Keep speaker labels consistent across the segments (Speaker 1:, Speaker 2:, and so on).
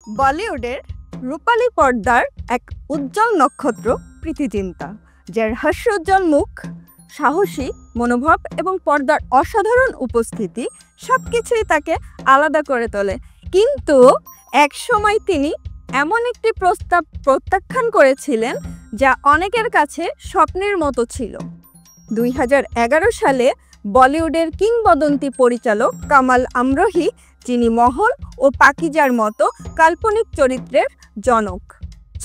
Speaker 1: বলিউডের রূপালী পর্দার এক উজ্জ্বল নক্ষত্র প্রীতি জিন্তা, যার হাস্যোজ্জ্বল মুখ, সাহসী মনোভাব এবং পর্দার অসাধারণ উপস্থিতি সবকিছুই তাকে আলাদা করে তোলে। কিন্তু এক সময় তিনি এমন একটি প্রস্তাব প্রত্যাখ্যান করেছিলেন যা অনেকের কাছে স্বপ্নের মতো ছিল। 2011 সালে বলিউডের কিংবদন্তি পরিচালক কামাল আমরোহী, যিনি মহল ও পাকিজার মতো কাল্পনিক চরিত্রের জনক,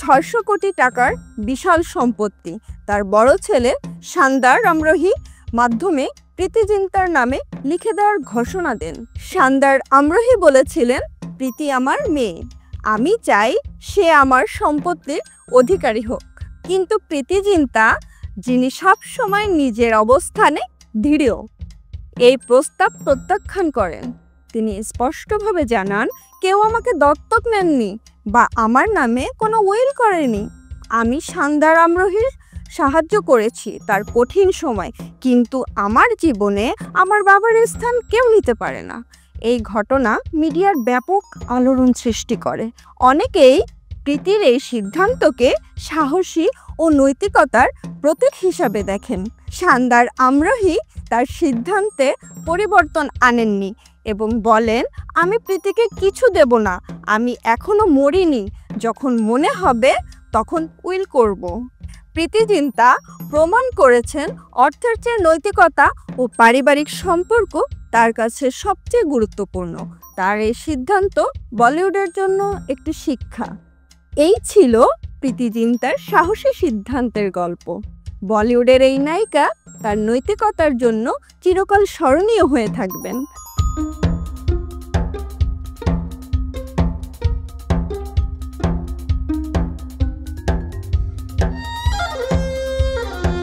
Speaker 1: 600 কোটি টাকার বিশাল সম্পত্তি তার বড় ছেলে শানদার আমরোহী মাধ্যমে প্রীতি জিন্তার নামে লিখে দেওয়ার ঘোষণা দেন। শানদার আমরোহী বলেছিলেন, প্রীতি আমার মেয়ে, আমি চাই সে আমার সম্পত্তির অধিকারী হোক। কিন্তু প্রীতি জিন্তা, যিনি সবসময় নিজের অবস্থানে দৃঢ়, এই প্রস্তাব প্রত্যাখ্যান করেন। তিনি স্পষ্টভাবে জানান, কেউ আমাকে দত্তক নেননি বা আমার নামে কোনো উইল করেনি। আমি শানদার আমরোহীর সাহায্য করেছি তার কঠিন সময়, কিন্তু আমার জীবনে আমার বাবার স্থান কেউ নিতে পারে না। এই ঘটনা মিডিয়ার ব্যাপক আলোড়ন সৃষ্টি করে। অনেকেই প্রীতির এই সিদ্ধান্তকে সাহসী ও নৈতিকতার প্রতীক হিসাবে দেখেন। শানদার আমরোহী তার সিদ্ধান্তে পরিবর্তন আনেননি এবং বলেন, আমি প্রীতিকে কিছু দেব না, আমি এখনো মরিনি, যখন মনে হবে তখন উইল করব। প্রীতি জিন্তা প্রমাণ করেছেন, অর্থের চেয়ে নৈতিকতা ও পারিবারিক সম্পর্ক তার কাছে সবচেয়ে গুরুত্বপূর্ণ। তার এই সিদ্ধান্ত বলিউডের জন্য একটি শিক্ষা। এই ছিল প্রীতি জিন্তার সাহসী সিদ্ধান্তের গল্প। বলিউডের এই নায়িকা তার নৈতিকতার জন্য চিরকাল স্মরণীয় হয়ে থাকবেন।